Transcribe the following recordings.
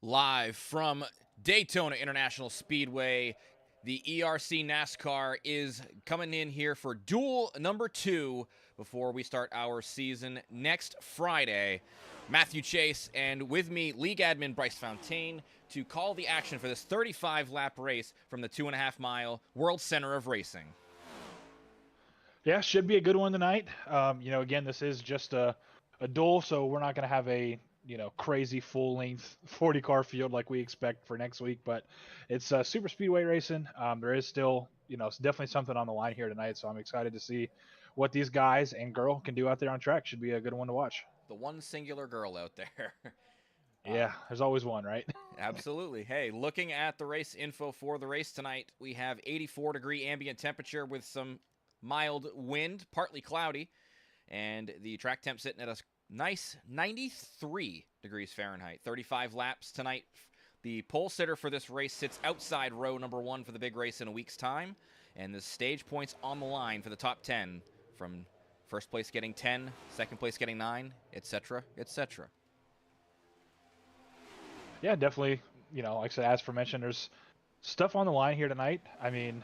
Live from Daytona International Speedway, the ERC NASCAR is coming in here for Duel number 2 before we start our season next Friday. Matthew Chase, and with me, League Admin Bryce Fontaine, to call the action for this 35-lap race from the 2.5-mile World Center of Racing. Yeah, should be a good one tonight. Again, this is just a duel, so we're not going to have a crazy full length 40 car field like we expect for next week. But it's super speedway racing. There is still it's definitely something on the line here tonight. So I'm excited to see what these guys and girl can do out there on track. Should be a good one to watch. The one singular girl out there. Yeah, there's always one, right? Absolutely. Hey, looking at the race info for the race tonight, we have 84-degree ambient temperature with some mild wind, partly cloudy, and the track temp sitting at a nice 93 degrees Fahrenheit. 35 laps tonight. The pole sitter for this race sits outside row number 1 for the big race in a week's time, and the stage points on the line for the top 10, from first place getting 10, second place getting 9, etc., etc. Yeah, definitely. Like I said, as for mentioned, there's stuff on the line here tonight. I mean,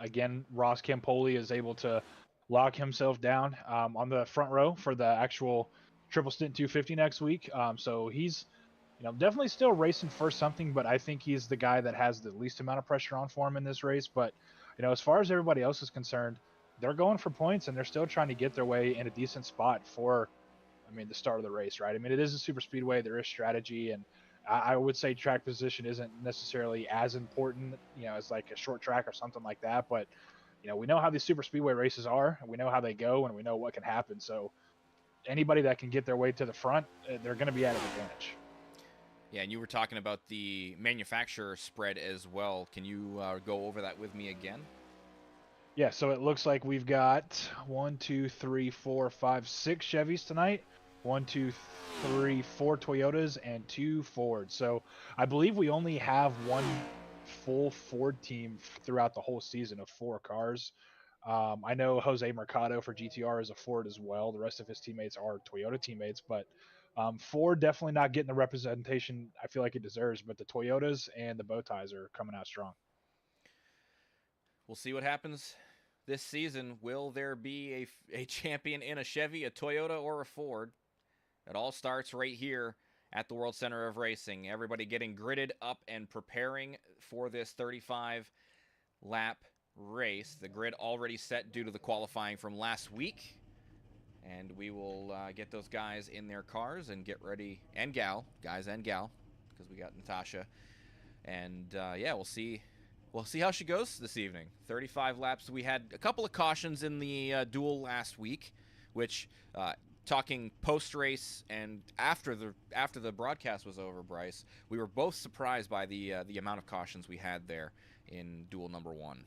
again, Ross Campoli is able to lock himself down on the front row for the actual Triple Stint 250 next week. So he's, definitely still racing for something, but I think he's the guy that has the least amount of pressure on for him in this race. But, as far as everybody else is concerned, they're going for points and they're still trying to get their way in a decent spot for, the start of the race, right? I mean, it is a super speedway. There is strategy, and I would say track position isn't necessarily as important, as like a short track or something like that. But we know how these super speedway races are, and we know how they go, and we know what can happen. So anybody that can get their way to the front, they're going to be at an advantage. Yeah, and you were talking about the manufacturer spread as well. Can you go over that with me again? Yeah, so it looks like we've got 1, 2, 3, 4, 5, 6 Chevys tonight. 1, 2, 3, 4 Toyotas and 2 Fords. So I believe we only have one full Ford team throughout the whole season of 4 cars. I know Jose Mercado for GTR is a Ford as well. The rest of his teammates are Toyota teammates, but Ford definitely not getting the representation I feel like it deserves. But the Toyotas and the bow ties are coming out strong. We'll see what happens this season. Will there be a champion in a Chevy, a Toyota, or a Ford? It all starts right here at the World Center of Racing. Everybody getting gridded up and preparing for this 35-lap race. The grid already set due to the qualifying from last week. And we will get those guys in their cars and get ready, and guys and gal, because we got Natasha. And yeah, we'll see how she goes this evening. 35 laps. We had a couple of cautions in the duel last week, which talking post-race and after the broadcast was over, Bryce, we were both surprised by the amount of cautions we had there in duel number 1.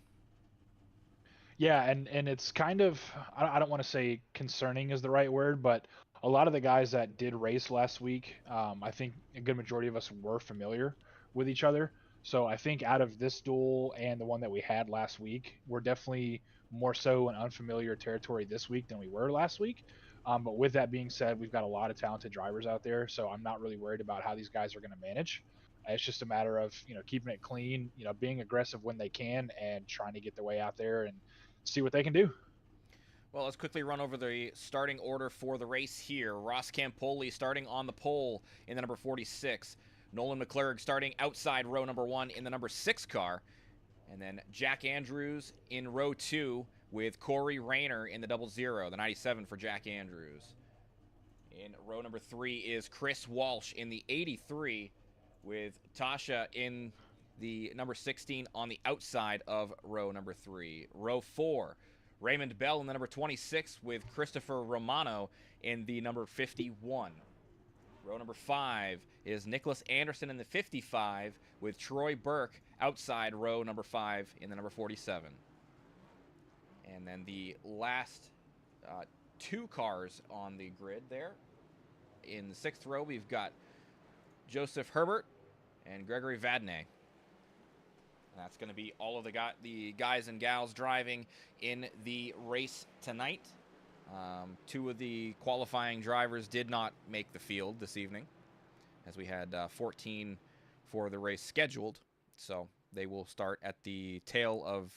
Yeah, and it's kind of, I don't want to say concerning is the right word, but a lot of the guys that did race last week, I think a good majority of us were familiar with each other. So I think out of this duel and the one that we had last week, we're definitely more so in unfamiliar territory this week than we were last week. But with that being said, we've got a lot of talented drivers out there, so I'm not really worried about how these guys are going to manage. It's just a matter of keeping it clean, being aggressive when they can, and trying to get their way out there and see what they can do. Well, let's quickly run over the starting order for the race here. Ross Campoli starting on the pole in the number 46. Nolan McClurg starting outside row number 1 in the number 6 car. And then Jack Andrews in row 2 with Corey Rayner in the 00, the 97 for Jack Andrews. In row number 3 is Chris Walsh in the 83 with Tasha in the number 16 on the outside of row number 3. Row 4, Raymond Bell in the number 26 with Christopher Romano in the number 51. Row number 5 is Nicholas Anderson in the 55 with Troy Burke outside row number 5 in the number 47. And then the last 2 cars on the grid there. In the 6th row, we've got Joseph Herbert and Gregory Vadney. That's going to be all of the guys and gals driving in the race tonight. 2 of the qualifying drivers did not make the field this evening, as we had 14 for the race scheduled. So they will start at the tail of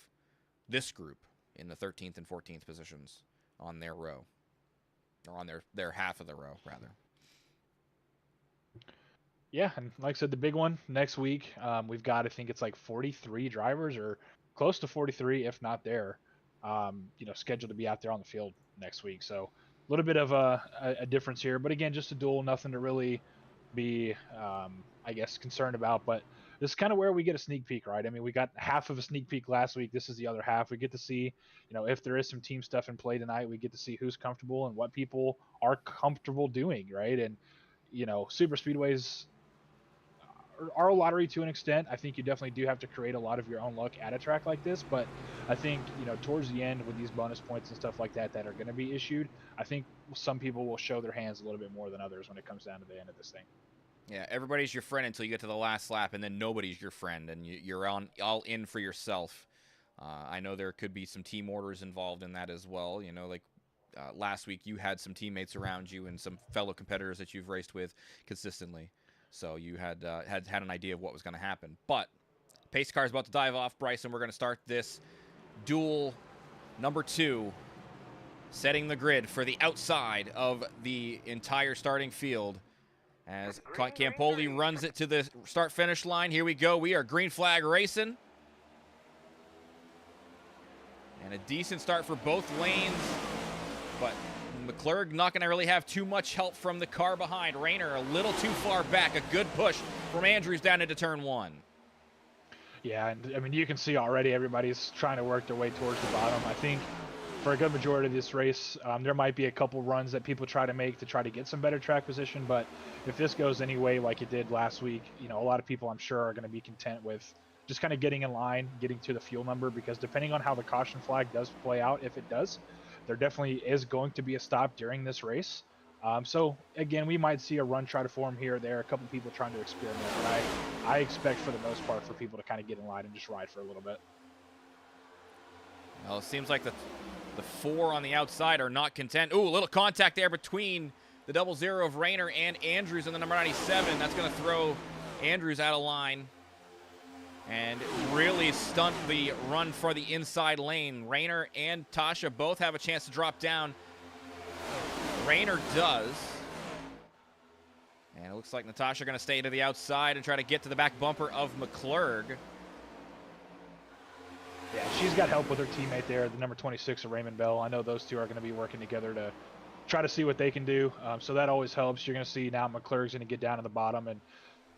this group in the 13th and 14th positions on their row, or on their half of the row, rather. Yeah, and like I said, the big one next week, we've got, I think it's like 43 drivers, or close to 43, if not there, scheduled to be out there on the field next week. So a little bit of a difference here, but again, just a duel, nothing to really be, I guess, concerned about. But this is kind of where we get a sneak peek, right? I mean, we got half of a sneak peek last week. This is the other half. We get to see, if there is some team stuff in play tonight, we get to see who's comfortable and what people are comfortable doing, right? And super speedways are a lottery to an extent. I think you definitely do have to create a lot of your own luck at a track like this, but I think towards the end with these bonus points and stuff like that are going to be issued, I think some people will show their hands a little bit more than others when it comes down to the end of this thing. Yeah, everybody's your friend until you get to the last lap, and then nobody's your friend, and you're all in for yourself. I know there could be some team orders involved in that as well. Last week you had some teammates around you and some fellow competitors that you've raced with consistently. So you had an idea of what was going to happen. But pace car is about to dive off, Bryson. We're going to start this duel number 2, setting the grid for the outside of the entire starting field. As Campoli runs it to the start-finish line. Here we go. We are green flag racing. And a decent start for both lanes. But McClurg not going to really have too much help from the car behind. Rayner a little too far back. A good push from Andrews down into turn 1. Yeah, and I mean, you can see already everybody's trying to work their way towards the bottom. I think for a good majority of this race, there might be a couple runs that people try to make to try to get some better track position. But if this goes any way like it did last week, a lot of people I'm sure are going to be content with just kind of getting in line, getting to the fuel number, because depending on how the caution flag does play out, if it does, there definitely is going to be a stop during this race. So again, we might see a run try to form here or there, a couple people trying to experiment, but I expect for the most part for people to kind of get in line and just ride for a little bit. Well, it seems like the 4 on the outside are not content. Ooh, a little contact there between the 00 of Rayner and Andrews in the number 97. That's going to throw Andrews out of line and really stunt the run for the inside lane. Rayner and Tasha both have a chance to drop down. Rayner does. And it looks like Natasha going to stay to the outside and try to get to the back bumper of McClurg. Yeah, she's got help with her teammate there, the number 26 of Raymond Bell. I know those two are going to be working together to try to see what they can do. So that always helps. You're going to see now McClurg's going to get down to the bottom, and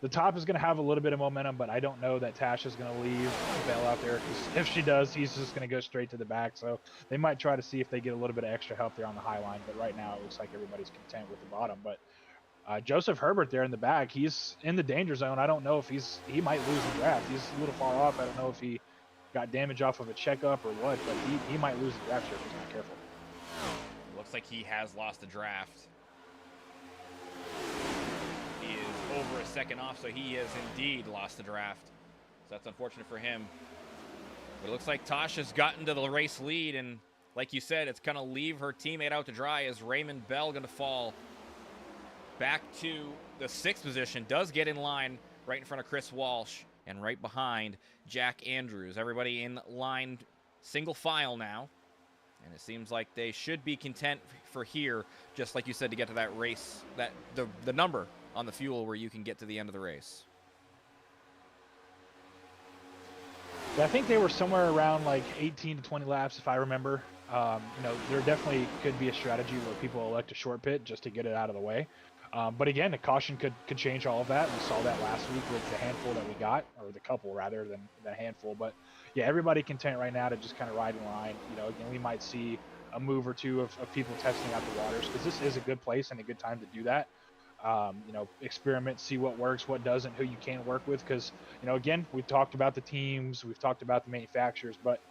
the top is going to have a little bit of momentum, but I don't know that Tasha's going to leave Bell out there, because if she does, he's just going to go straight to the back. So they might try to see if they get a little bit of extra help there on the high line, but right now it looks like everybody's content with the bottom. But Joseph Herbert there in the back, he's in the danger zone. I don't know if he might lose the draft. He's a little far off. I don't know if he got damage off of a checkup or what, but he might lose the draft here if he's not careful. Looks like he has lost the draft. He is over a second off, so he has indeed lost the draft. So that's unfortunate for him. But it looks like Tasha's gotten to the race lead, and like you said, it's going to leave her teammate out to dry as Raymond Bell going to fall back to the 6th position. Does get in line right in front of Chris Walsh and right behind Jack Andrews. Everybody in line, single file now. And it seems like they should be content for here, just like you said, to get to that race, that the number on the fuel where you can get to the end of the race. Yeah, I think they were somewhere around like 18 to 20 laps, if I remember. There definitely could be a strategy where people elect a short pit just to get it out of the way. But again, the caution could change all of that. We saw that last week with the handful that we got, or the couple rather than the handful. But yeah, everybody content right now to just kind of ride in line. Again, we might see a move or two of people testing out the waters, because this is a good place and a good time to do that. Experiment, see what works, what doesn't, who you can work with. Because, again, we've talked about the teams, we've talked about the manufacturers, but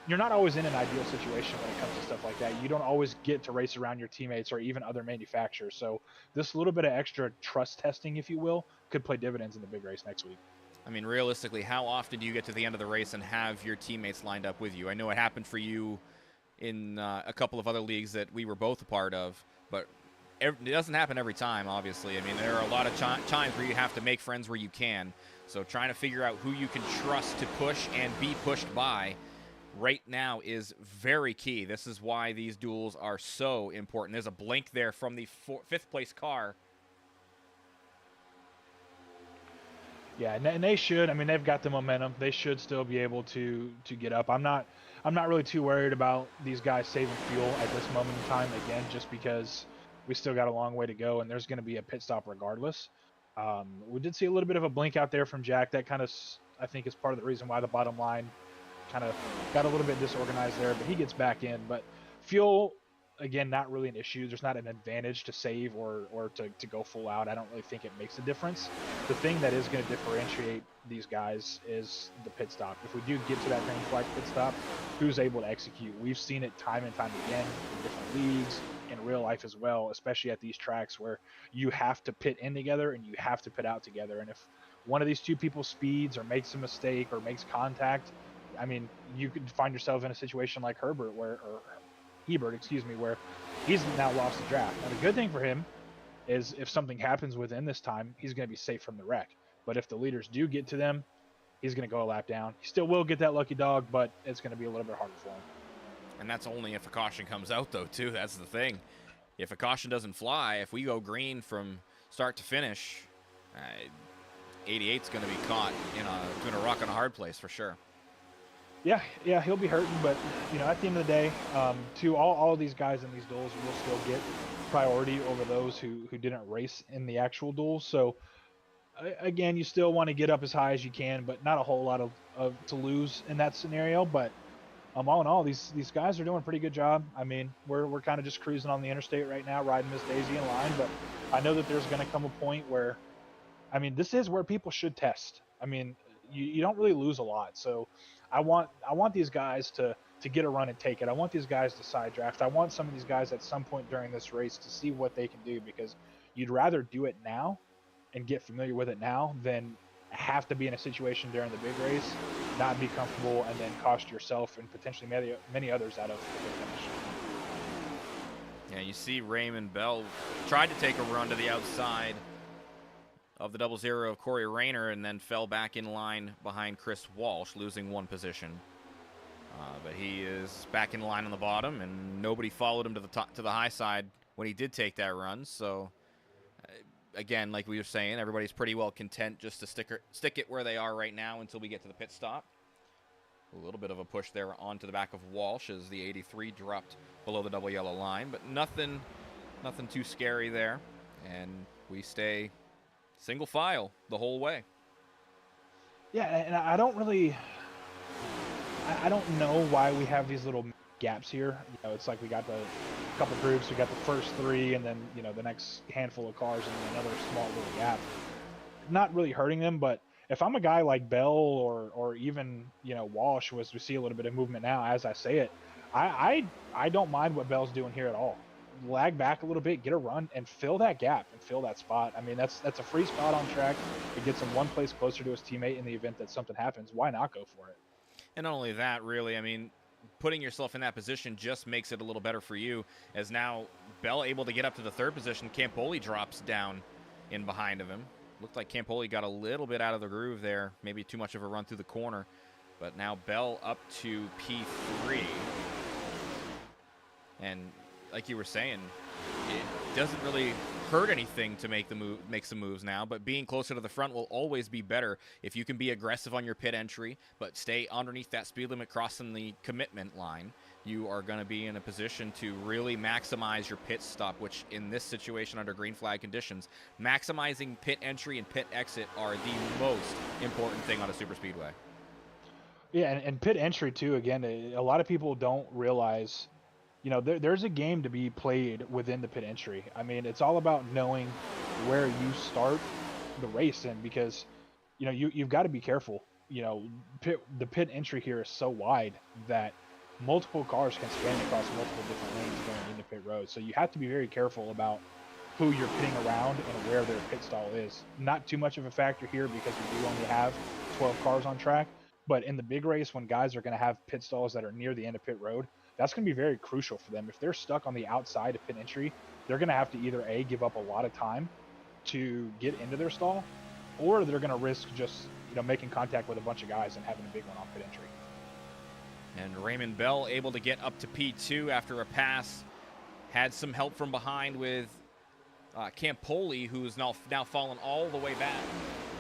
you're not always in an ideal situation when it comes to stuff like that. You don't always get to race around your teammates or even other manufacturers. So this little bit of extra trust testing, if you will, could play dividends in the big race next week. I mean, realistically, how often do you get to the end of the race and have your teammates lined up with you? I know it happened for you in a couple of other leagues that we were both a part of, but it doesn't happen every time, obviously. I mean, there are a lot of times where you have to make friends where you can. So trying to figure out who you can trust to push and be pushed by right now is very key. This is why these duels are so important. There's a blink there from the fifth place car. Yeah, and they should. I mean, they've got the momentum. They should still be able to get up. I'm not really too worried about these guys saving fuel at this moment in time. Again, just because we still got a long way to go, and there's going to be a pit stop regardless. We did see a little bit of a blink out there from Jack. That kind of, I think, is part of the reason why the bottom line kind of got a little bit disorganized there. But he gets back in. But fuel, again, not really an issue. There's not an advantage to save or to go full out. I don't really think it makes a difference. The thing that is going to differentiate these guys is the pit stop. If we do get to that green flag pit stop, who's able to execute? We've seen it time and time again in different leagues, in real life as well, especially at these tracks where you have to pit in together and you have to pit out together. And if one of these two people speeds or makes a mistake or makes contact, I mean, you could find yourself in a situation like Hebert, where he's now lost the draft. Now, the good thing for him is if something happens within this time, he's going to be safe from the wreck. But if the leaders do get to them, he's going to go a lap down. He still will get that lucky dog, but it's going to be a little bit harder for him. And that's only if a caution comes out, though, too. That's the thing. If a caution doesn't fly, if we go green from start to finish, 88's going to be caught in a rock and a hard place for sure. Yeah, he'll be hurting, but at the end of the day, to all of these guys in these duels will still get priority over those who didn't race in the actual duels. So again, you still want to get up as high as you can, but not a whole lot of to lose in that scenario. But all in all, these guys are doing a pretty good job. I mean, we're kind of just cruising on the interstate right now, riding Miss Daisy in line. But I know that there's going to come a point where, I mean, this is where people should test. I mean, you don't really lose a lot. So I want these guys to get a run and take it. I want these guys to side draft. I want some of these guys at some point during this race to see what they can do, because you'd rather do it now and get familiar with it now than have to be in a situation during the big race, not be comfortable, and then cost yourself and potentially many others out of the finish. Yeah, you see Raymond Bell tried to take a run to the outside of the 00 of Corey Rayner and then fell back in line behind Chris Walsh, losing one position. But he is back in line on the bottom, and nobody followed him to the high side when he did take that run. So again, like we were saying, everybody's pretty well content just to stick it where they are right now until we get to the pit stop. A little bit of a push there onto the back of Walsh as the 83 dropped below the double yellow line, but nothing too scary there, and we stay single file the whole way. Yeah, and I don't know why we have these little gaps here. It's like we got the couple groups, we got the first three, and then the next handful of cars, and then another small little gap. Not really hurting them, but if I'm a guy like Bell or even Walsh, was we see a little bit of movement now as I say it, I don't mind what Bell's doing here at all. Lag back a little bit, get a run, and fill that gap and fill that spot. I mean, that's a free spot on track. It gets him one place closer to his teammate in the event that something happens. Why not go for it? And not only that, really, I mean, putting yourself in that position just makes it a little better for you, as now Bell able to get up to the third position. Campoli drops down in behind of him. Looked like Campoli got a little bit out of the groove there, maybe too much of a run through the corner. But now Bell up to P3. And like you were saying, it doesn't really hurt anything to make some moves now, but being closer to the front will always be better if you can be aggressive on your pit entry, but stay underneath that speed limit crossing the commitment line. You are going to be in a position to really maximize your pit stop, which in this situation under green flag conditions, maximizing pit entry and pit exit are the most important thing on a super speedway. Yeah, and pit entry too, again, a lot of people don't realize there's a game to be played within the pit entry. I mean, it's all about knowing where you start the race in, because you've got to be careful. The pit entry here is so wide that multiple cars can span across multiple different lanes going into pit road. So you have to be very careful about who you're pitting around and where their pit stall is. Not too much of a factor here because we do only have 12 cars on track, but in the big race, when guys are going to have pit stalls that are near the end of pit road, that's going to be very crucial for them. If they're stuck on the outside of pit entry, they're going to have to either A, give up a lot of time to get into their stall, or they're going to risk just, making contact with a bunch of guys and having a big one off pit entry. And Raymond Bell able to get up to P2 after a pass. Had some help from behind with Campoli, who's now fallen all the way back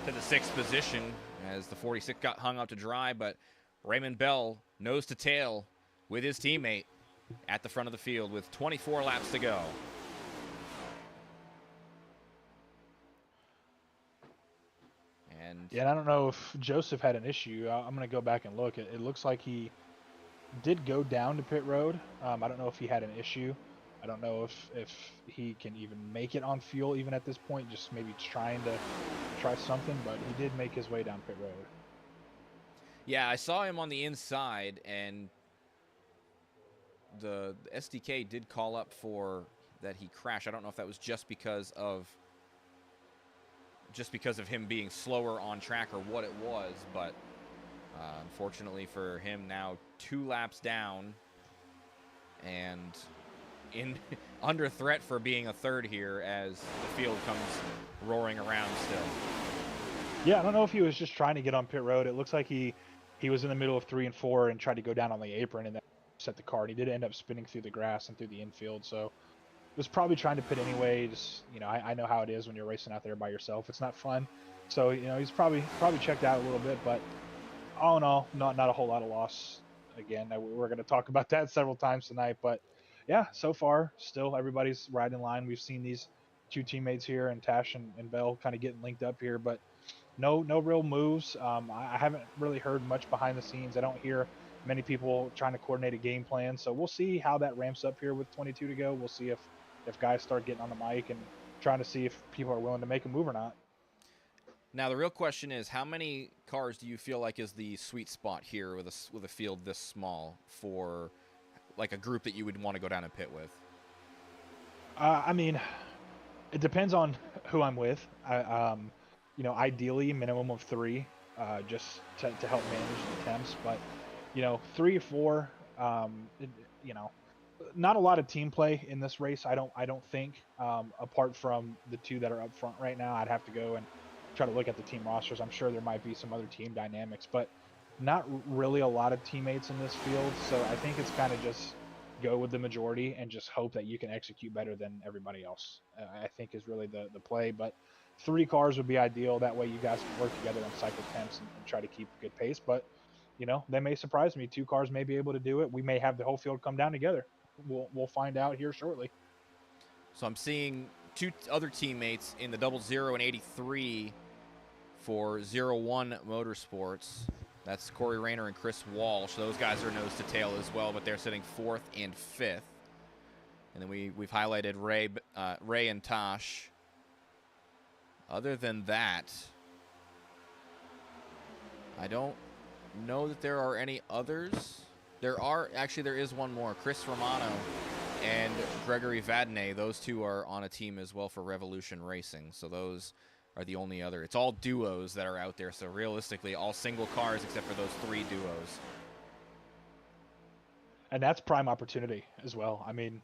to the 6th position as the 46 got hung out to dry. But Raymond Bell nose to tail with his teammate at the front of the field with 24 laps to go. And I don't know if Joseph had an issue. I'm going to go back and look. It looks like he did go down to pit road. I don't know if he had an issue. I don't know if he can even make it on fuel even at this point, just maybe trying to try something, but he did make his way down pit road. Yeah, I saw him on the inside, and the SDK did call up for that he crashed. I don't know if that was just because of him being slower on track or what it was, but unfortunately for him, now 2 laps down and under threat for being a third here as the field comes roaring around still. Yeah, I don't know if he was just trying to get on pit road. It looks like he was in the middle of 3 and 4 and tried to go down on the apron and then set the car. And he did end up spinning through the grass and through the infield, so was probably trying to pit anyway. Just, I know how it is when you're racing out there by yourself. It's not fun. So, he's probably checked out a little bit, but all in all, not a whole lot of loss. Again, we're going to talk about that several times tonight, but yeah, so far, still everybody's right in line. We've seen these 2 teammates here, and Tash and Bell kind of getting linked up here, but no real moves. I haven't really heard much behind the scenes. I don't hear many people trying to coordinate a game plan, so we'll see how that ramps up here with 22 to go. We'll see if guys start getting on the mic and trying to see if people are willing to make a move or not. Now, the real question is, how many cars do you feel like is the sweet spot here with a field this small for like a group that you would want to go down and pit with? I mean, it depends on who I'm with. Ideally minimum of 3, just to help manage the temps. But 3 or 4, not a lot of team play in this race. I don't think, apart from the 2 that are up front right now. I'd have to go and try to look at the team rosters. I'm sure there might be some other team dynamics, but not really a lot of teammates in this field. So I think it's kind of just go with the majority and just hope that you can execute better than everybody else. I think is really the play, but 3 cars would be ideal. That way you guys can work together on cycle temps and try to keep a good pace. But they may surprise me. 2 cars may be able to do it. We may have the whole field come down together. We'll find out here shortly. So I'm seeing 2 other teammates in the 00 and 83 for 01 Motorsports. That's Corey Rayner and Chris Walsh. Those guys are nose to tail as well, but they're sitting 4th and 5th. And then we've highlighted Ray and Tosh. Other than that, I don't know that there are any others. There is one more. Chris Romano and Gregory Vadney. Those 2 are on a team as well for Revolution Racing. So those are the only other. It's all duos that are out there. So realistically, all single cars except for those 3 duos. And that's prime opportunity as well. I mean,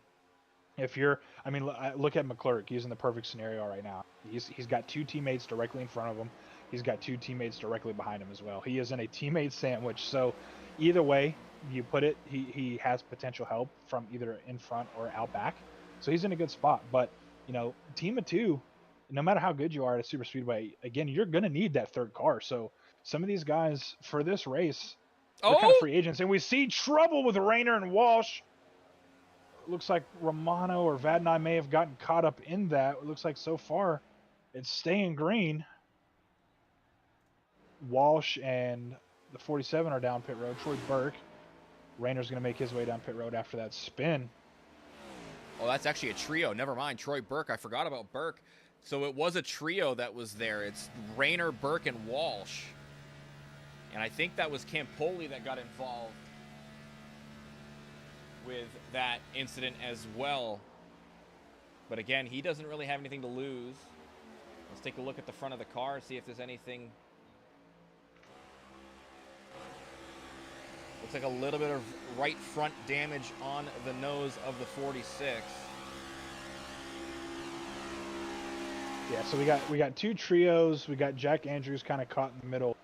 look at McClurg. He's in the perfect scenario right now. He's got 2 teammates directly in front of him. He's got 2 teammates directly behind him as well. He is in a teammate sandwich. So either way you put it, he has potential help from either in front or out back. So he's in a good spot. But, team of 2, no matter how good you are at a super speedway, again, you're going to need that 3rd car. So some of these guys for this race, they're kind of free agents. And we see trouble with Rayner and Walsh. Looks like Romano or Vadnai may have gotten caught up in that. It looks like so far it's staying green. Walsh and the 47 are down pit road. Troy Burke. Rayner's going to make his way down pit road after that spin. Oh, that's actually a trio. Never mind. Troy Burke. I forgot about Burke. So it was a trio that was there. It's Rayner, Burke, and Walsh. And I think that was Campoli that got involved with that incident as well. But again, he doesn't really have anything to lose. Let's take a look at the front of the car, see if there's anything. Looks like a little bit of right front damage on the nose of the 46. Yeah, so we got two trios. We got Jack Andrews kind of caught in the middle.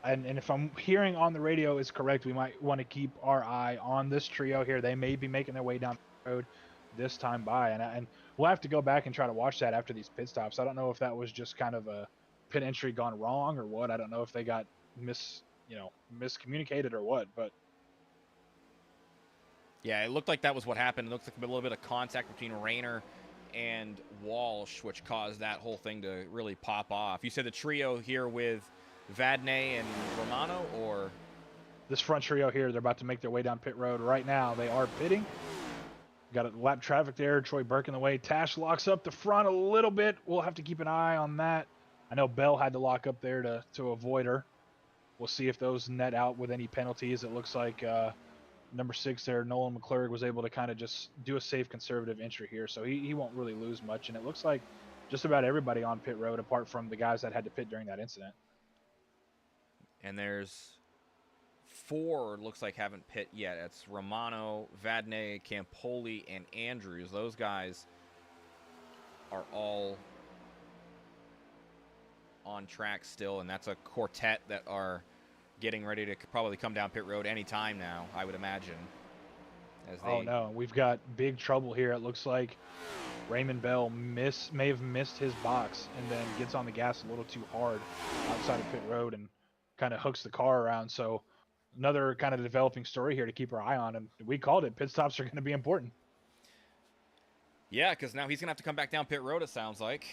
And if I'm hearing on the radio is correct, we might want to keep our eye on this trio here. They may be making their way down the road this time by, and we'll have to go back and try to watch that after these pit stops. I don't know if that was just kind of a pit entry gone wrong or what. I don't know if they got miscommunicated or what, but Yeah, it looked like that was what happened. It looks like a little bit of contact between Rayner and Walsh, which caused that whole thing to really pop off. You said the trio here with Vadnais and Romano, or this front trio here, they're about to make their way down pit road right now. They are pitting. Got a lap traffic there. Troy Burke in the way. Tash locks up the front a little bit. We'll have to keep an eye on that. I know Bell had to lock up there to avoid her. We'll see if those net out with any penalties. It looks like number 6 there, Nolan McClurg, was able to kind of just do a safe conservative entry here, so he won't really lose much. And it looks like just about everybody on pit road, apart from the guys that had to pit during that incident. And there's 4, looks like, haven't pit yet. It's Romano, Vadnais, Campoli, and Andrews. Those guys are all on track still, and that's a quartet that are getting ready to probably come down pit road anytime now, I would imagine. Oh no, we've got big trouble here. It looks like Raymond Bell may have missed his box and then gets on the gas a little too hard outside of pit road and kind of hooks the car around. So another kind of developing story here to keep our eye on, and we called it. Pit stops are going to be important. Yeah, because now he's going to have to come back down pit road, it sounds like.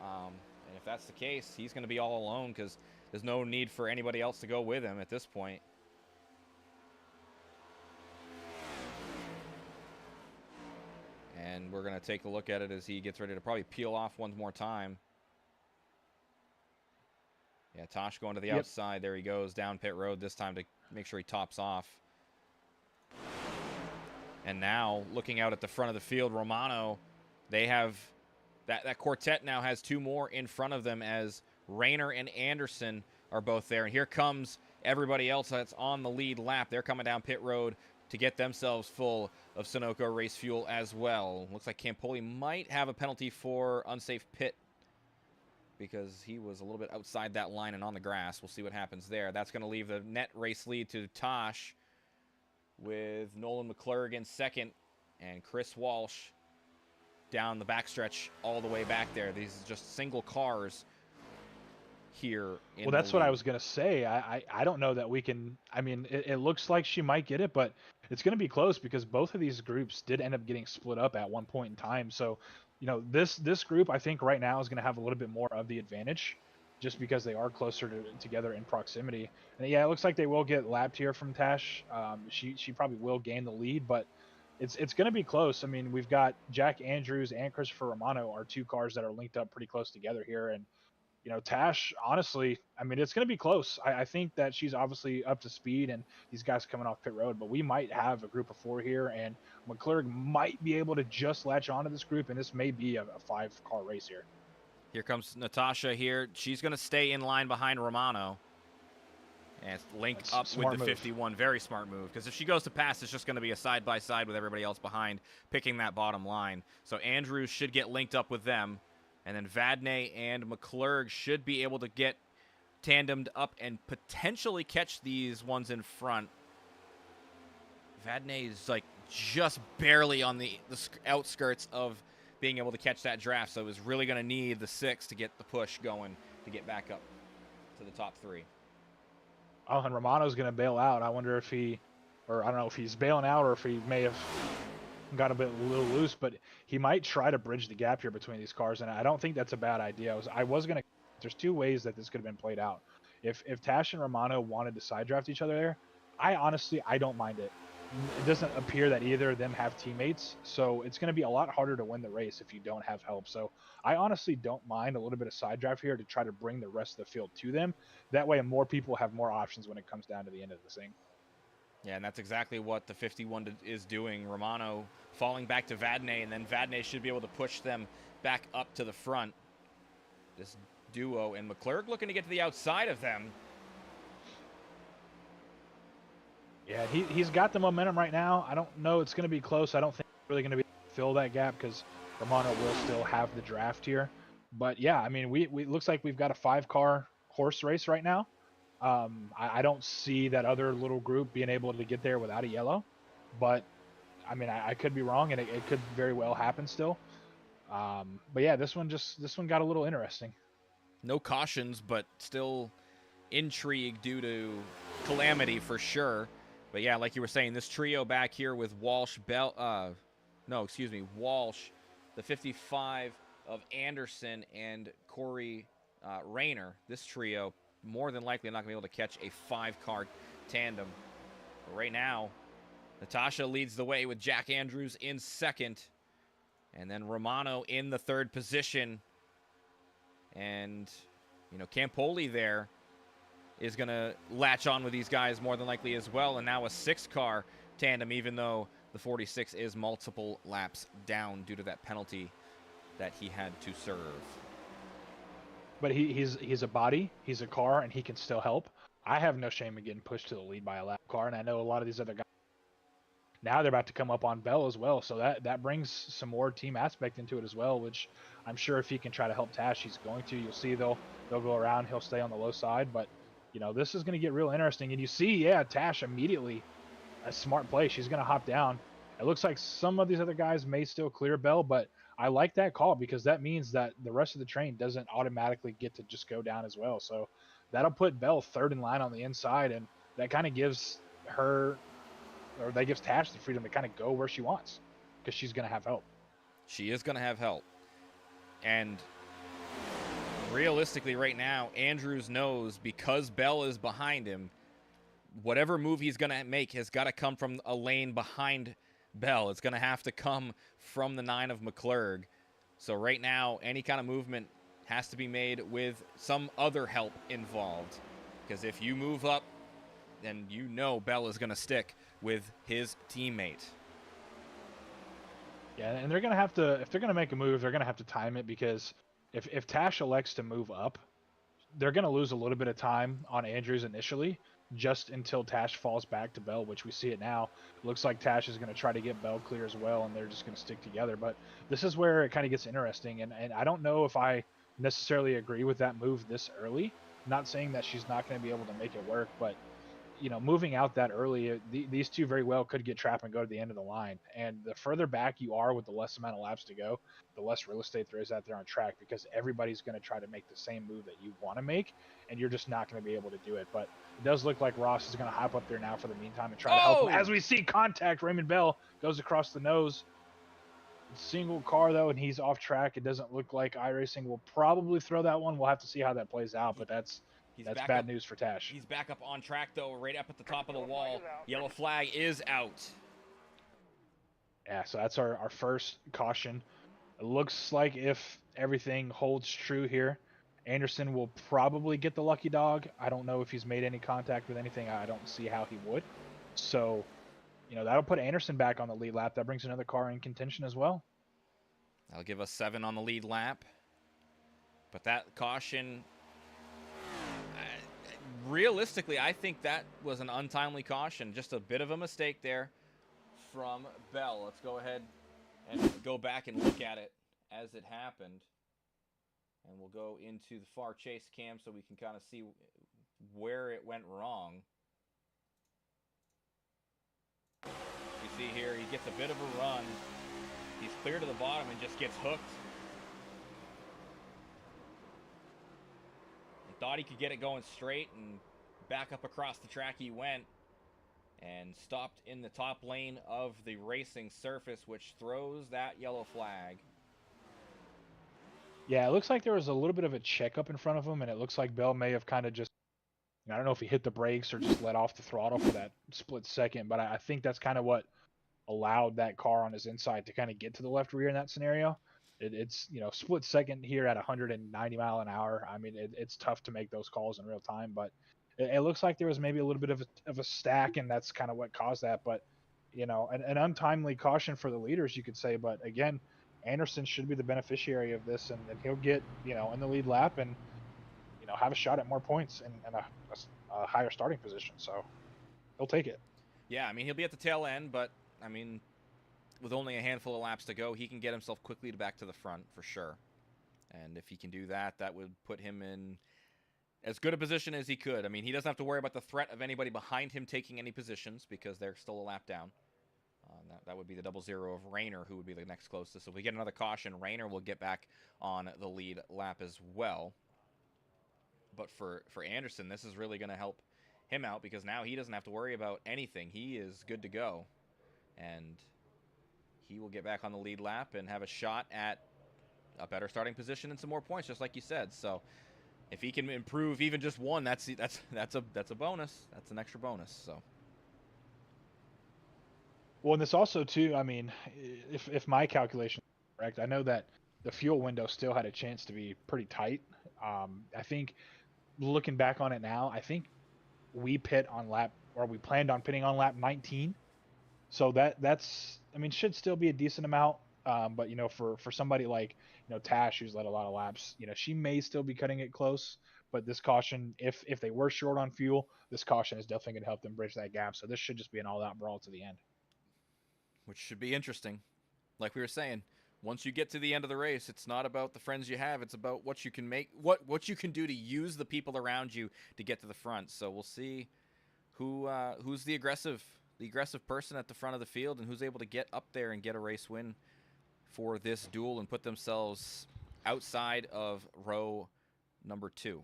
And if that's the case, he's going to be all alone because there's no need for anybody else to go with him at this point. And we're going to take a look at it as he gets ready to probably peel off one more time. Yeah, Tosh going to the outside. There he goes down pit road this time to make sure he tops off. And now, looking out at the front of the field, Romano, they have that quartet now has 2 more in front of them as Rayner and Anderson are both there. And here comes everybody else that's on the lead lap. They're coming down pit road to get themselves full of Sunoco race fuel as well. Looks like Campoli might have a penalty for unsafe pit because he was a little bit outside that line and on the grass. We'll see what happens there. That's going to leave the net race lead to Tosh with Nolan McClurg in second and Chris Walsh down the backstretch all the way back there. These are just single cars here. Well, that's what I was going to say. I don't know that we can. I mean, it looks like she might get it, but it's going to be close because both of these groups did end up getting split up at one point in time. So, this group, I think right now is going to have a little bit more of the advantage just because they are closer together in proximity. And yeah, it looks like they will get lapped here from Tash. She probably will gain the lead, but it's going to be close. I mean, we've got Jack Andrews and Christopher Romano are 2 cars that are linked up pretty close together here. And, Tash, honestly, I mean, it's going to be close. I think that she's obviously up to speed and these guys coming off pit road, but we might have a group of 4 here and McClurg might be able to just latch onto this group. And this may be a 5-car race here. Here comes Natasha here. She's going to stay in line behind Romano and link up with the 51. Very smart move, because if she goes to pass, it's just going to be a side-by-side with everybody else behind, picking that bottom line. So Andrews should get linked up with them, and then Vadnais and McClurg should be able to get tandemed up and potentially catch these ones in front. Vadnais is like just barely on the outskirts of being able to catch that draft, so it was really going to need the 6 to get the push going to get back up to the top 3. Oh, and Romano's going to bail out. I wonder if I don't know if he's bailing out or if he may have got a little loose, but he might try to bridge the gap here between these cars, and I don't think that's a bad idea. I was going to. There's 2 ways that this could have been played out. If Tash and Romano wanted to side draft each other there, I don't mind it. It doesn't appear that either of them have teammates, so it's going to be a lot harder to win the race if you don't have help. So I honestly don't mind a little bit of side draft here to try to bring the rest of the field to them. That way more people have more options when it comes down to the end of this thing. Yeah, and that's exactly what the 51 is doing. Romano falling back to Vadnais, and then Vadnais should be able to push them back up to the front. This duo, and McClurg looking to get to the outside of them. Yeah, he's got the momentum right now. I don't know. It's going to be close. I don't think it's really going to be fill that gap because Romano will still have the draft here. But yeah, I mean, we looks like we've got a 5-car horse race right now. I don't see that other little group being able to get there without a yellow, but I mean, I could be wrong, and it could very well happen still. But yeah, this one got a little interesting. No cautions, but still intrigue due to calamity for sure. But yeah, like you were saying, this trio back here with Walsh, Walsh, the 55 of Anderson, and Corey Rayner. This trio more than likely not going to be able to catch a 5-car tandem. But right now, Natasha leads the way with Jack Andrews in second, and then Romano in the third position. And, Campoli there is going to latch on with these guys more than likely as well. And now a 6-car tandem, even though the 46 is multiple laps down due to that penalty that he had to serve. But he's a body, he's a car, and he can still help. I have no shame in getting pushed to the lead by a lap car, and I know a lot of these other guys. Now they're about to come up on Bell as well, so that brings some more team aspect into it as well, which I'm sure if he can try to help Tash, he's going to. You'll see they'll go around, he'll stay on the low side, but this is going to get real interesting. And you see, yeah, Tash immediately, a smart play. She's going to hop down. It looks like some of these other guys may still clear Bell, but I like that call because that means that the rest of the train doesn't automatically get to just go down as well. So that'll put Bell third in line on the inside, and that kind of gives her, or that gives Tash the freedom to kind of go where she wants because she's going to have help. She is going to have help. And realistically right now, Andrews knows because Bell is behind him, whatever move he's going to make has got to come from a lane behind Bell. It's going to have to come from the 9 of McClurg. So right now, any kind of movement has to be made with some other help involved. Because if you move up, then Bell is going to stick with his teammate. Yeah, and they're going to have to, if they're going to make a move, they're going to have to time it because if Tash elects to move up, they're going to lose a little bit of time on Andrews initially, just until Tash falls back to Bell, which we see it now. It looks like Tash is going to try to get Bell clear as well, and they're just going to stick together. But this is where it kind of gets interesting, and I don't know if I necessarily agree with that move this early. I'm not saying that she's not going to be able to make it work, but moving out that early, these two very well could get trapped and go to the end of the line. And the further back you are with the less amount of laps to go, the less real estate there is out there on track because everybody's going to try to make the same move that you want to make, and you're just not going to be able to do it. But it does look like Ross is going to hop up there now for the meantime and try to help him. As we see contact, Raymond Bell goes across the nose. Single car, though, and he's off track. It doesn't look like iRacing will probably throw that one. We'll have to see how that plays out, but that's bad news for Tash. He's back up on track, though, right up at the top of the wall. Yellow flag is out. Yeah, so that's our first caution. It looks like if everything holds true here, Anderson will probably get the lucky dog. I don't know if he's made any contact with anything. I don't see how he would. So, that'll put Anderson back on the lead lap. That brings another car in contention as well. That'll give us 7 on the lead lap. But that caution... realistically, I think that was an untimely caution. Just a bit of a mistake there from Bell. Let's go ahead and go back and look at it as it happened. And we'll go into the far chase cam so we can kind of see where it went wrong. You see here, he gets a bit of a run. He's clear to the bottom and just gets hooked. Thought he could get it going straight, and back up across the track he went and stopped in the top lane of the racing surface, which throws that yellow flag. Yeah, it looks like there was a little bit of a checkup in front of him, and it looks like Bell may have kind of just, I don't know if he hit the brakes or just let off the throttle for that split second, but I think that's kind of what allowed that car on his inside to kind of get to the left rear in that scenario. It's split second here at 190 mile an hour. I mean, it's tough to make those calls in real time, but it looks like there was maybe a little bit of a stack, and that's kind of what caused that. But an untimely caution for the leaders, you could say. But again, Anderson should be the beneficiary of this, and he'll get in the lead lap and have a shot at more points and a higher starting position. So he'll take it. Yeah, I mean, he'll be at the tail end, but I mean, with only a handful of laps to go, he can get himself quickly back to the front for sure. And if he can do that, that would put him in as good a position as he could. I mean, he doesn't have to worry about the threat of anybody behind him taking any positions because they're still a lap down. That would be the 0-0 of Rayner, who would be the next closest. So if we get another caution, Rayner will get back on the lead lap as well. But for Anderson, this is really going to help him out because now he doesn't have to worry about anything. He is good to go. And he will get back on the lead lap and have a shot at a better starting position and some more points, just like you said. So if he can improve even just one, that's a bonus. That's an extra bonus. So. Well, and this also too, I mean, if my calculation is correct, I know that the fuel window still had a chance to be pretty tight. I think looking back on it now, I think we planned on pitting on lap 19. So that's, I mean, should still be a decent amount. But for somebody like Tash, who's led a lot of laps, she may still be cutting it close. But this caution, if they were short on fuel, this caution is definitely going to help them bridge that gap. So this should just be an all-out brawl to the end. Which should be interesting. Like we were saying, once you get to the end of the race, it's not about the friends you have. It's about what you can make, what you can do to use the people around you to get to the front. So we'll see who's the aggressive person at the front of the field and who's able to get up there and get a race win for this duel and put themselves outside of row number 2.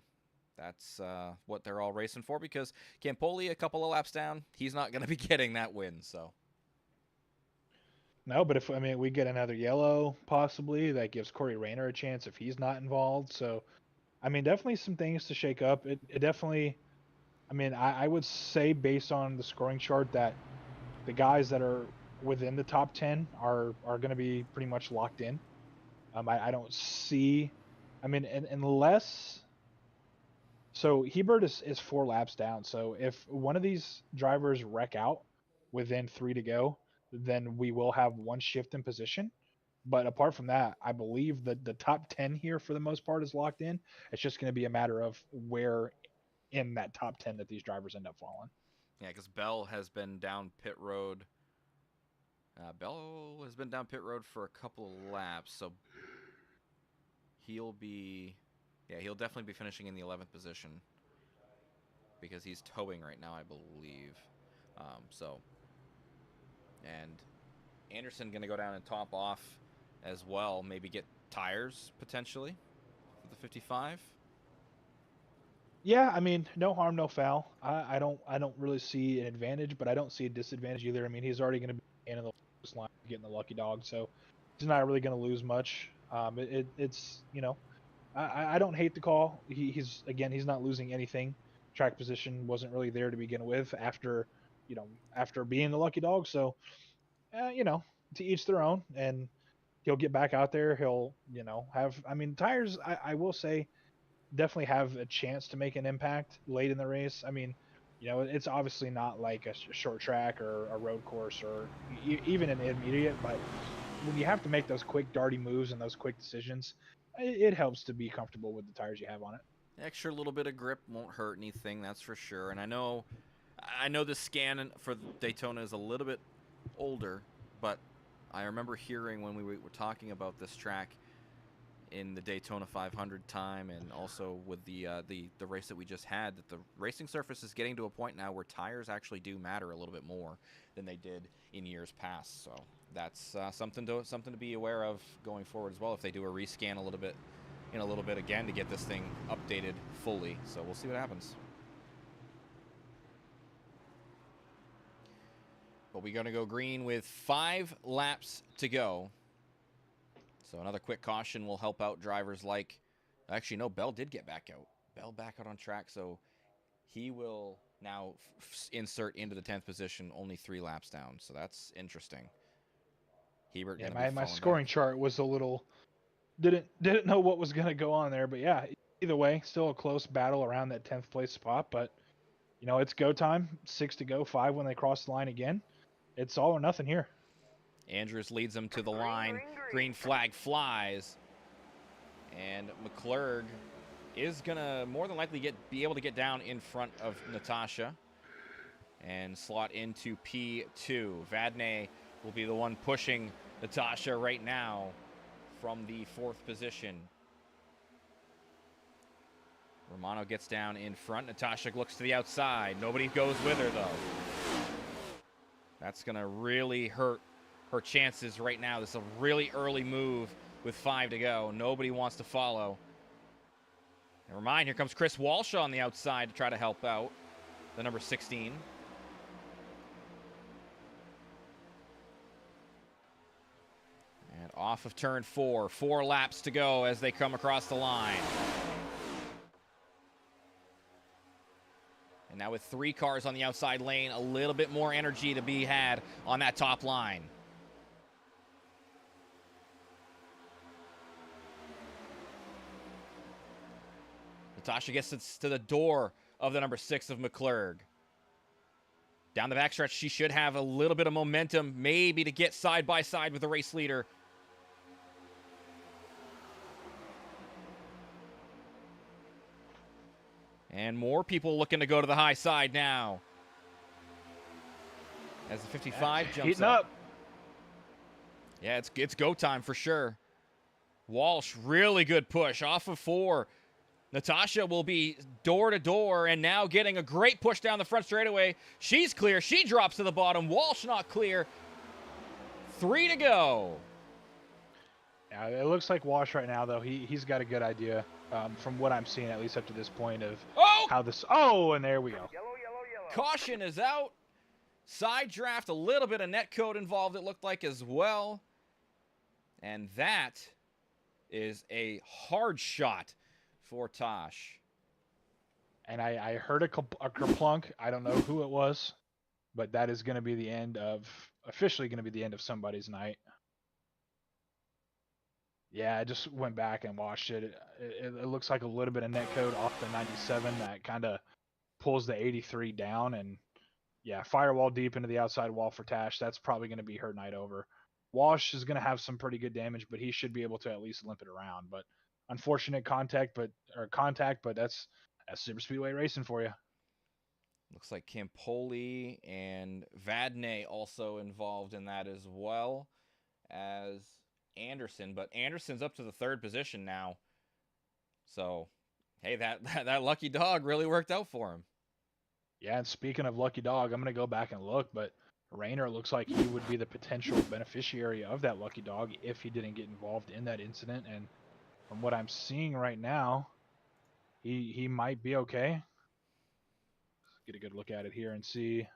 That's what they're all racing for because Campoli, a couple of laps down, he's not going to be getting that win. So. No, but if we get another yellow, possibly that gives Corey Rayner a chance if he's not involved. So, definitely some things to shake up. It definitely, I would say based on the scoring chart that the guys that are within the top 10 are going to be pretty much locked in. I don't see, unless. So Hebert is 4 laps down. So if one of these drivers wreck out within 3 to go, then we will have one shift in position. But apart from that, I believe that the top 10 here for the most part is locked in. It's just going to be a matter of where in that top 10 that these drivers end up falling. Yeah, because Bell has been down pit road. Bell has been down pit road for a couple of laps, so he'll definitely be finishing in the 11th position because he's towing right now, I believe. And Anderson going to go down and top off as well. Maybe get tires potentially for the 55. Yeah, no harm, no foul. I don't really see an advantage, but I don't see a disadvantage either. He's already going to be in the line getting the lucky dog, so he's not really going to lose much. It's I don't hate the call. He's not losing anything. Track position wasn't really there to begin with after being the lucky dog. So to each their own, and he'll get back out there. He'll have tires. I will say definitely have a chance to make an impact late in the race. It's obviously not like a short track or a road course or even an intermediate, but when you have to make those quick darty moves and those quick decisions, it helps to be comfortable with the tires you have on it. Extra little bit of grip won't hurt anything, that's for sure. And I know the scan for Daytona is a little bit older, but I remember hearing when we were talking about this track in the Daytona 500 time and also with the race that we just had, that the racing surface is getting to a point now where tires actually do matter a little bit more than they did in years past. So that's something to be aware of going forward as well if they do a rescan a little bit again to get this thing updated fully. So we'll see what happens. But we're going to go green with 5 laps to go. So another quick caution will help out drivers like... Actually, no, Bell did get back out. Bell back out on track, so he will now insert into the 10th position only 3 laps down. So that's interesting. Hebert my scoring chart was a little... Didn't know what was going to go on there, but yeah, either way, still a close battle around that 10th place spot. But, it's go time. 6 to go, 5 when they cross the line again. It's all or nothing here. Andrews leads them to the line. Green flag flies. And McClurg is going to more than likely be able to get down in front of Natasha and slot into P2. Vadnais will be the one pushing Natasha right now from the 4th position. Romano gets down in front. Natasha looks to the outside. Nobody goes with her, though. That's going to really hurt her chances right now. This is a really early move with 5 to go. Nobody wants to follow. Never mind, here comes Chris Walsh on the outside to try to help out the number 16. And off of turn 4. 4 laps to go as they come across the line. And now with 3 cars on the outside lane, a little bit more energy to be had on that top line. Natasha gets to the door of the number 6 of McClurg. Down the backstretch, she should have a little bit of momentum, maybe to get side by side with the race leader. And more people looking to go to the high side now. As the 55 jumps heating up. Yeah, it's go time for sure. Walsh, really good push off of 4. Natasha will be door to door and now getting a great push down the front straightaway. She's clear. She drops to the bottom. Walsh not clear. 3 to go. Yeah, it looks like Walsh right now, though. He's got a good idea from what I'm seeing, at least up to this point, of how this. Oh, and there we go. Caution is out. Side draft, a little bit of net code involved, it looked like as well. And that is a hard shot for Tosh. And I heard a kerplunk. I don't know who it was, but that is going to be the end of, officially going to be the end of somebody's night. Yeah, I just went back and watched it. It looks like a little bit of net code off the 97 that kind of pulls the 83 down. And yeah, firewall deep into the outside wall for Tash. That's probably going to be her night over. Walsh is going to have some pretty good damage, but he should be able to at least limp it around. But unfortunate contact, but that's super speedway racing for you. Looks like Campoli and Vadnais also involved in that as well as Anderson, but Anderson's up to the 3rd position now. So, hey, that lucky dog really worked out for him. Yeah, and speaking of lucky dog, I'm going to go back and look, but Rayner looks like he would be the potential beneficiary of that lucky dog if he didn't get involved in that incident. And from what I'm seeing right now, he might be okay. Let's get a good look at it here and see.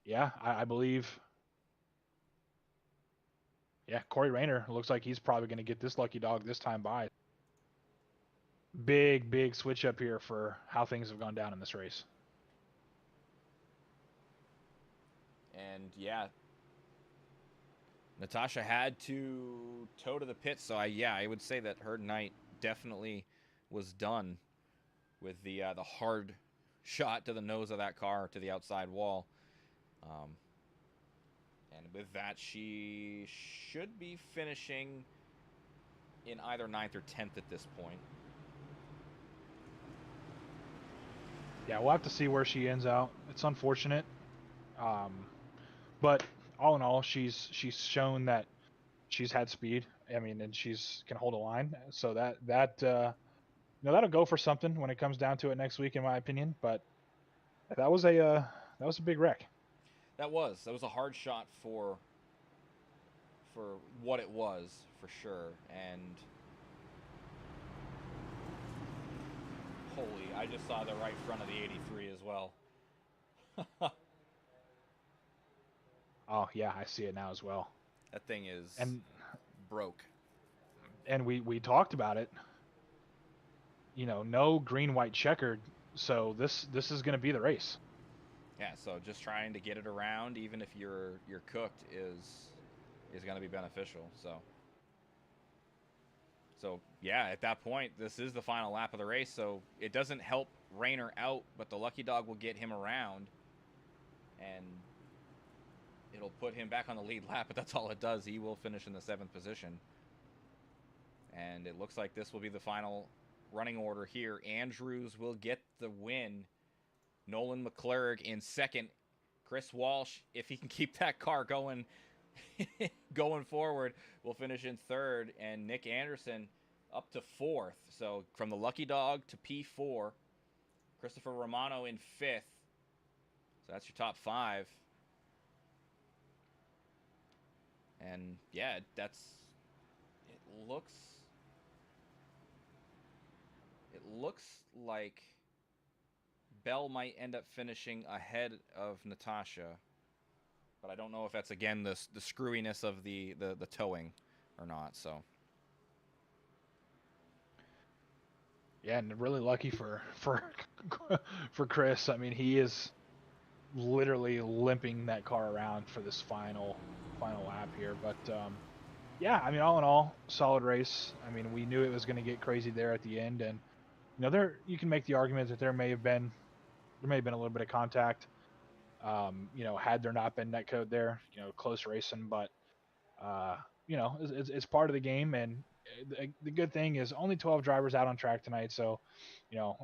Yeah, I believe. Yeah, Corey Rayner looks like he's probably going to get this lucky dog this time by. Big switch up here for how things have gone down in this race. And yeah, Natasha had to tow to the pit, so I would say that her night definitely was done with the hard shot to the nose of that car to the outside wall. And with that, she should be finishing in either 9th or 10th at this point. Yeah, we'll have to see where she ends out. It's unfortunate. But all in all, she's shown that she's had speed. I mean, and she's can hold a line. So that'll go for something when it comes down to it next week, in my opinion. But that was a big wreck. That was a hard shot for what it was, for sure. And holy, I just saw the right front of the 83 as well. Oh yeah, I see it now as well. That thing is broke. And we talked about it. You know, no green, white, checkered. So this is going to be the race. Yeah, so just trying to get it around, even if you're cooked, is going to be beneficial. So yeah, at that point, this is the final lap of the race. So it doesn't help Rayner out, but the lucky dog will get him around, and it'll put him back on the lead lap. But that's all it does. He will finish in the 7th position, and it looks like this will be the final running order here. Andrews will get the win. Nolan McClurg in 2nd. Chris Walsh, if he can keep that car going forward, will finish in 3rd. And Nick Anderson up to 4th. So from the lucky dog to P4. Christopher Romano in 5th. So that's your top 5. And yeah, it looks like Bell might end up finishing ahead of Natasha. But I don't know if that's, again, the screwiness of the towing or not. So Yeah, and really lucky for for Chris. I mean, he is literally limping that car around for this final lap here. But yeah, I mean, all in all, solid race. I mean, we knew it was going to get crazy there at the end, and there you can make the argument that there may have been a little bit of contact. Had there not been net code there, close racing, but uh, it's part of the game. And the good thing is only 12 drivers out on track tonight, so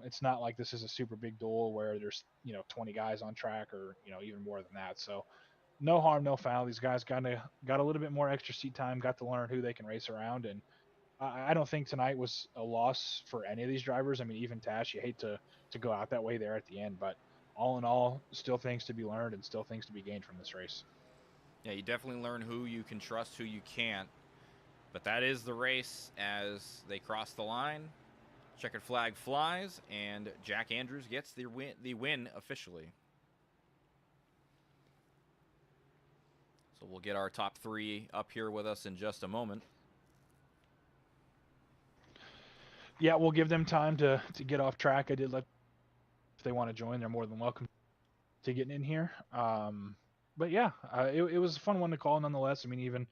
it's not like this is a super big duel where there's 20 guys on track, or even more than that. So no harm, no foul. These guys got a little bit more extra seat time, got to learn who they can race around, and I don't think tonight was a loss for any of these drivers. I mean, even Tash, you hate to go out that way there at the end, but all in all, still things to be learned and still things to be gained from this race. yeah, you definitely learn who you can trust, who you can't. But that is the race as they cross the line. Checkered flag flies, and Jack Andrews gets the win officially. So we'll get our top 3 up here with us in just a moment. Yeah, we'll give them time to get off track. I did let, if they want to join, they're more than welcome to getting in here. But yeah, it was a fun one to call nonetheless. I mean, even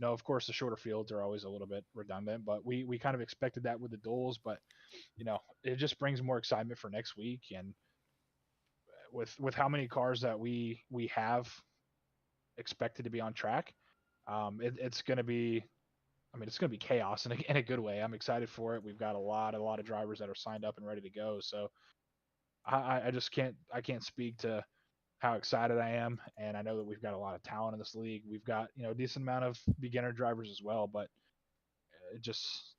of course the shorter fields are always a little bit redundant, but we kind of expected that with the duels. But it just brings more excitement for next week, and with how many cars that we have expected to be on track, it's going to be. I mean, it's going to be chaos in a good way. I'm excited for it. We've got a lot of drivers that are signed up and ready to go. So I just can't speak to how excited I am, and I know that we've got a lot of talent in this league. We've got a decent amount of beginner drivers as well, but it just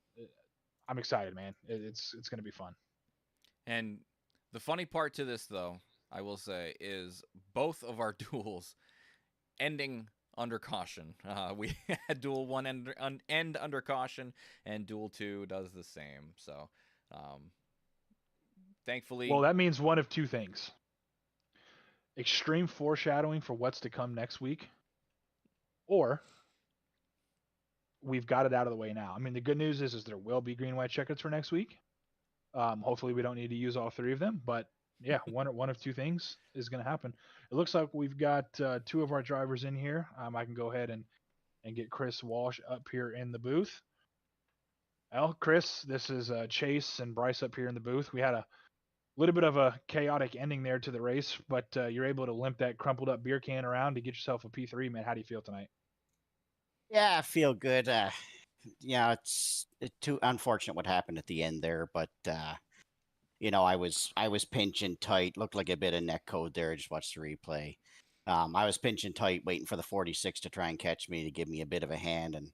I'm excited, man. It's going to be fun. And the funny part to this, though, I will say, is both of our duels ending under caution. We had duel 1 end under caution, and duel 2 does the same. So, thankfully, well, that means one of two things: extreme foreshadowing for what's to come next week, or we've got it out of the way now. I mean, the good news is there will be green white checkers for next week. Hopefully, we don't need to use all 3 of them, but yeah, one of two things is going to happen. It looks like we've got 2 of our drivers in here. I can go ahead and get Chris Walsh up here in the booth. Well, Chris, this is Chase and Bryce up here in the booth. We had a little bit of a chaotic ending there to the race, but you're able to limp that crumpled up beer can around to get yourself a P3, man. How do you feel tonight? Yeah, I feel good. It's too unfortunate what happened at the end there, but I was pinching tight. Looked like a bit of neck code there. Just watched the replay. I was pinching tight, waiting for the 46 to try and catch me, to give me a bit of a hand and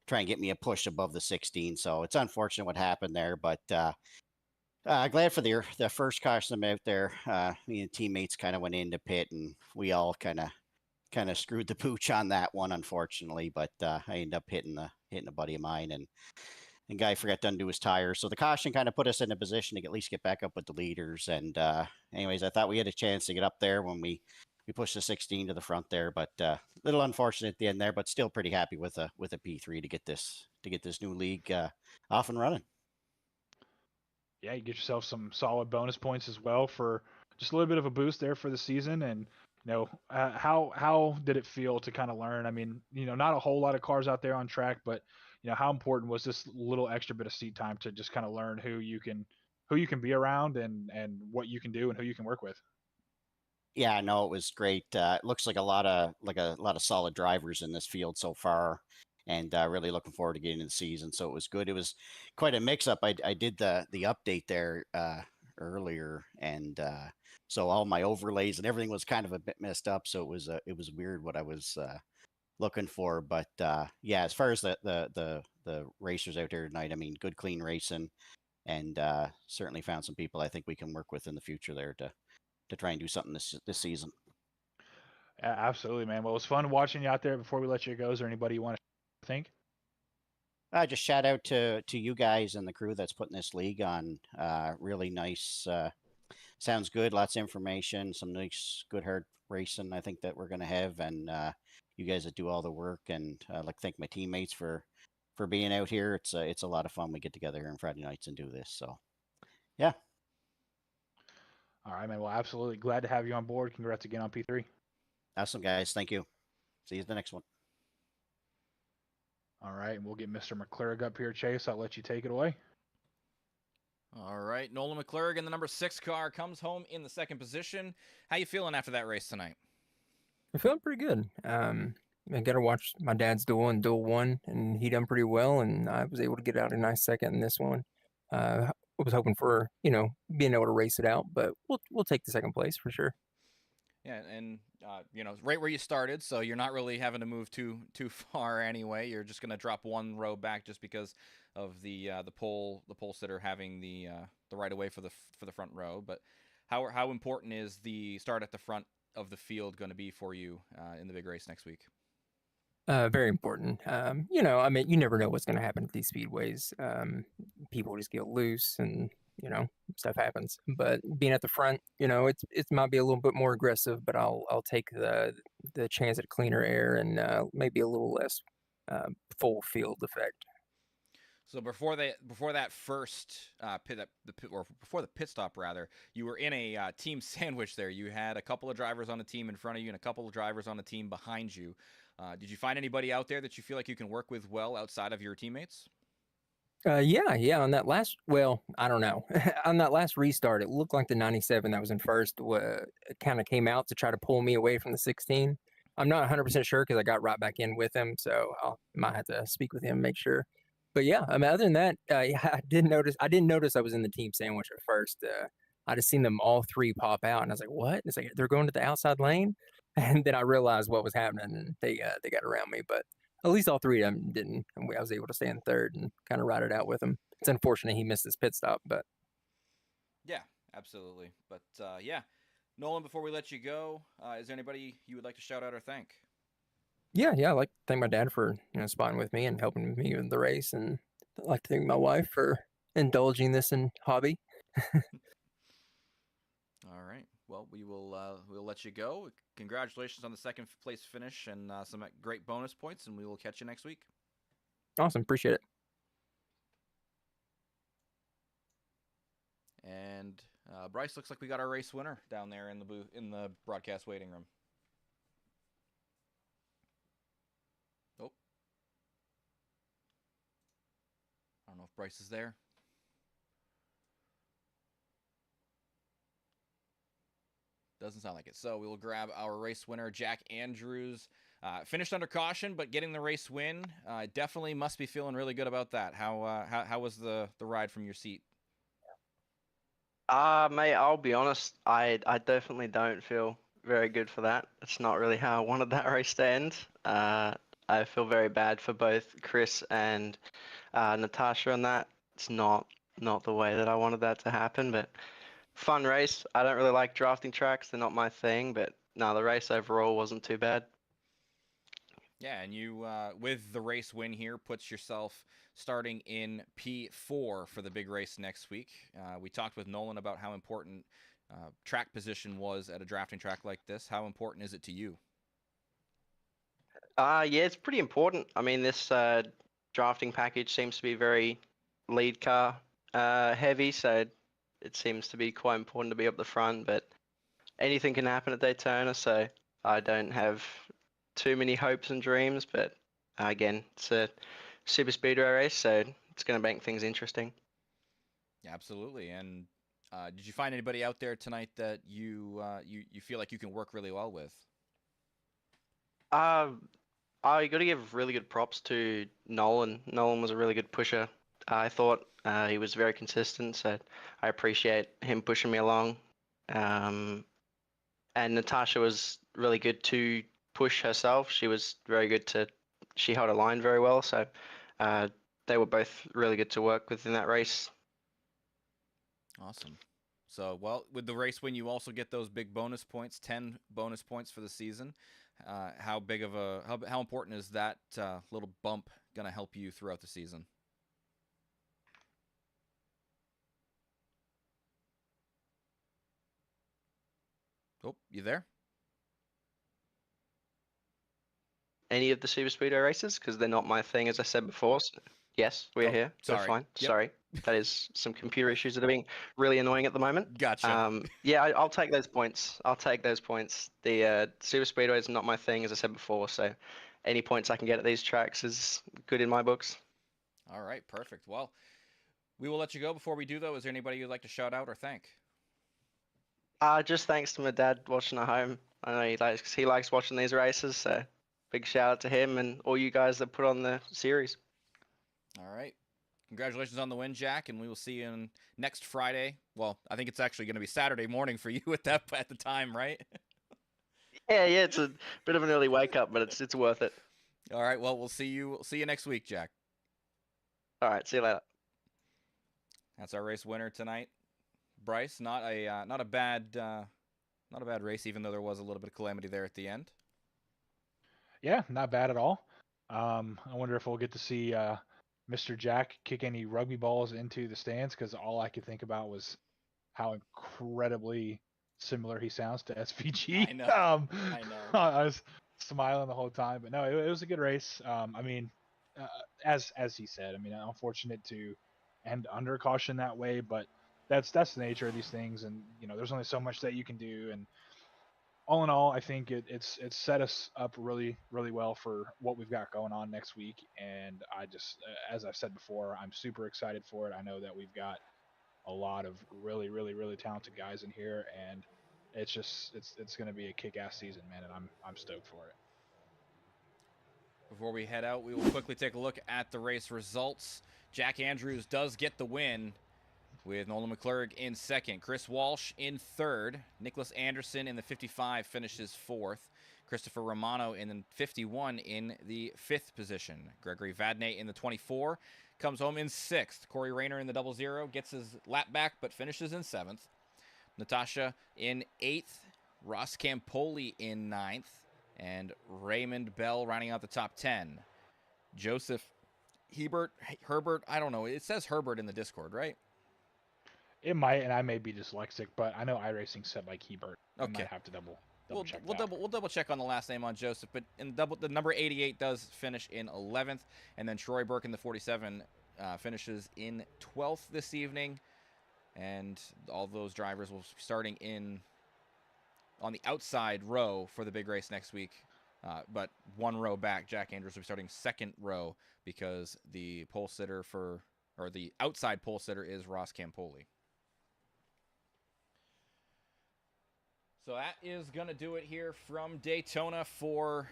try and get me a push above the 16. So it's unfortunate what happened there, but glad for the first caution out there. Me and teammates kind of went into pit, and we all kind of screwed the pooch on that one, unfortunately. But I ended up hitting a buddy of mine, and guy forgot to undo his tires. So the caution kind of put us in a position to at least get back up with the leaders. And anyways, I thought we had a chance to get up there when we pushed the 16 to the front there, but a little unfortunate at the end there, but still pretty happy with a P3 to get this new league off and running. Yeah, you get yourself some solid bonus points as well for just a little bit of a boost there for the season. And how did it feel to kind of learn? I mean, not a whole lot of cars out there on track, but how important was this little extra bit of seat time to just kind of learn who you can be around, and what you can do and who you can work with? Yeah, no, it was great. It looks like a lot of solid drivers in this field so far, and really looking forward to getting into the season. So it was good. It was quite a mix-up. I did the update there earlier, and so all my overlays and everything was kind of a bit messed up. So it was weird what I was looking for. But yeah, as far as the racers out there tonight, I mean, good clean racing, and certainly found some people I think we can work with in the future there to try and do something this season. Absolutely, man. Well, it was fun watching you out there. Before we let you go, is there anybody you want to thank? Just shout out to you guys and the crew that's putting this league on. Really nice. Sounds good. Lots of information. Some nice, good hard racing. I think that we're gonna have, and you guys that do all the work. And I'd like to thank my teammates for being out here. It's a lot of fun. We get together here on Friday nights and do this. So yeah. All right, man. Well, absolutely glad to have you on board. Congrats again on P3. Awesome, guys. Thank you. See you at the next one. All right, and we'll get Mr. McClurg up here, Chase. I'll let you take it away. All right, Nolan McClurg in the number 6 car comes home in the 2nd position. How you feeling after that race tonight? I'm feeling pretty good. I got to watch my dad's Duel in Duel 1, and he done pretty well, and I was able to get out a nice 2nd in this one. I was hoping for, being able to race it out, but we'll take the 2nd place for sure. Yeah, and right where you started, so you're not really having to move too far anyway. You're just gonna drop 1 row back just because of the pole sitter having the right of way for the front row. But how important is the start at the front of the field going to be for you in the big race next week? Very important. I mean, you never know what's going to happen at these speedways. People just get loose and, stuff happens. But being at the front, it might be a little bit more aggressive, but I'll take the chance at cleaner air and maybe a little less full field effect. So before that first before the pit stop rather, you were in a team sandwich there. You had a couple of drivers on the team in front of you and a couple of drivers on the team behind you. Did you find anybody out there that you feel like you can work with well outside of your teammates? Yeah. On that last, well, I don't know. On that last restart, it looked like the 97 that was in first kind of came out to try to pull me away from the 16. I'm not 100% sure because I got right back in with him, so I might have to speak with him, make sure. But yeah, I mean, other than that, yeah, I didn't notice I was in the team sandwich at first. I just seen them all 3 pop out, and I was like, "What?" It's like they're going to the outside lane, and then I realized what was happening, and they got around me. But at least all 3 of them didn't, and I was able to stay in 3rd and kind of ride it out with him. It's unfortunate he missed his pit stop, but yeah, absolutely. But yeah, Nolan, before we let you go, is there anybody you would like to shout out or thank? Yeah, I'd like to thank my dad for spotting with me and helping me in the race, and I'd like to thank my wife for indulging this in hobby. All right. Well, we'll let you go. Congratulations on the 2nd place finish and some great bonus points, and we will catch you next week. Awesome, appreciate it. And Bryce, looks like we got our race winner down there in the booth in the broadcast waiting room. Oh, I don't know if Bryce is there. Doesn't sound like it. So we will grab our race winner, Jack Andrews. Finished under caution, but getting the race win. Definitely must be feeling really good about that. How was the ride from your seat? Mate, I'll be honest, I definitely don't feel very good for that. It's not really how I wanted that race to end. I feel very bad for both Chris and Natasha on that. It's not the way that I wanted that to happen, but fun race. I don't really like drafting tracks. They're not my thing, but no, the race overall wasn't too bad. Yeah, and you, with the race win here, puts yourself starting in P4 for the big race next week. We talked with Nolan about how important track position was at a drafting track like this. How important is it to you? Yeah, it's pretty important. I mean, this drafting package seems to be very lead car heavy, so it seems to be quite important to be up the front, but anything can happen at Daytona, so I don't have too many hopes and dreams, but again, it's a super speedway race, so it's going to make things interesting. Yeah, absolutely. And did you find anybody out there tonight that you feel like you can work really well with? I got to give really good props to Nolan. Nolan was a really good pusher. I thought he was very consistent, so I appreciate him pushing me along. And Natasha was really good to push herself. She was very good she held a line very well. So they were both really good to work with in that race. Awesome. So, well, with the race win, you also get those big bonus points, 10 bonus points for the season. How big of how important is that little bump going to help you throughout the season? Oh, you there? Any of the super speedway races, because they're not my thing, as I said before. So, yes, we're here. We're sorry. fine. Yep. Sorry, that is some computer issues that are being really annoying at the moment. Gotcha. Yeah, I'll take those points. I'll take those points. The super speedway is not my thing, as I said before. So, any points I can get at these tracks is good in my books. All right, perfect. Well, we will let you go. Before we do, though, is there anybody you'd like to shout out or thank? Just thanks to my dad watching at home. I know he likes watching these races, so big shout out to him and all you guys that put on the series. All right. Congratulations on the win, Jack, and we will see you next Friday. Well, I think it's actually going to be Saturday morning for you at the time, right? Yeah, it's a bit of an early wake up, but it's worth it. All right. Well, we'll see you next week, Jack. All right. See you later. That's our race winner tonight, Bryce. Not a bad race, even though there was a little bit of calamity there at the end. Yeah, not bad at all. I wonder if we'll get to see Mr. Jack kick any rugby balls into the stands, because all I could think about was how incredibly similar he sounds to SVG. I know. I know. I was smiling the whole time, but no, it was a good race. I mean, as he said, I mean, unfortunate to end under caution that way, but that's the nature of these things, and there's only so much that you can do. And all in all, I think it's set us up really, really well for what we've got going on next week. And I just, as I've said before, I'm super excited for it. I know that we've got a lot of really, really, really talented guys in here, and it's going to be a kick-ass season, man. And I'm stoked for it. Before we head out, we will quickly take a look at the race results. Jack Andrews does get the win, with Nolan McClurg in second. Chris Walsh in third. Nicholas Anderson in the 55 finishes fourth. Christopher Romano in the 51 in the fifth position. Gregory Vadney in the 24 comes home in sixth. Corey Rayner in the 00 gets his lap back but finishes in seventh. Natasha in eighth. Ross Campoli in ninth. And Raymond Bell rounding out the top 10. Joseph Herbert, I don't know. It says Herbert in the Discord, right? It might, and I may be dyslexic, but I know iRacing said like Hebert. Okay. I might have to double check. We'll double check on the last name on Joseph, but the number 88 does finish in 11th, and then Troy Burke in the 47 finishes in 12th this evening, and all those drivers will be starting on the outside row for the big race next week. But one row back, Jack Andrews will be starting second row because the the outside pole sitter is Ross Campoli. So that is going to do it here from Daytona for,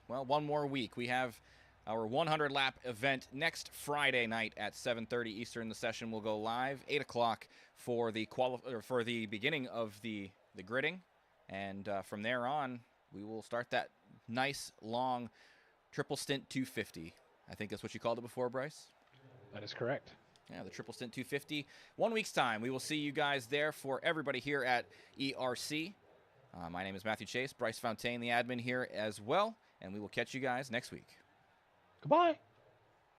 well, one more week. We have our 100-lap event next Friday night at 7:30 Eastern. The session will go live 8 o'clock for the beginning of the gridding, and from there on, we will start that nice long Triple Stint 250. I think that's what you called it before, Bryce. That is correct. Yeah, the Triple Stint 250. 1 week's time. We will see you guys there. For everybody here at ERC. My name is Matthew Chase, Bryce Fontaine, the admin here as well, and we will catch you guys next week. Goodbye.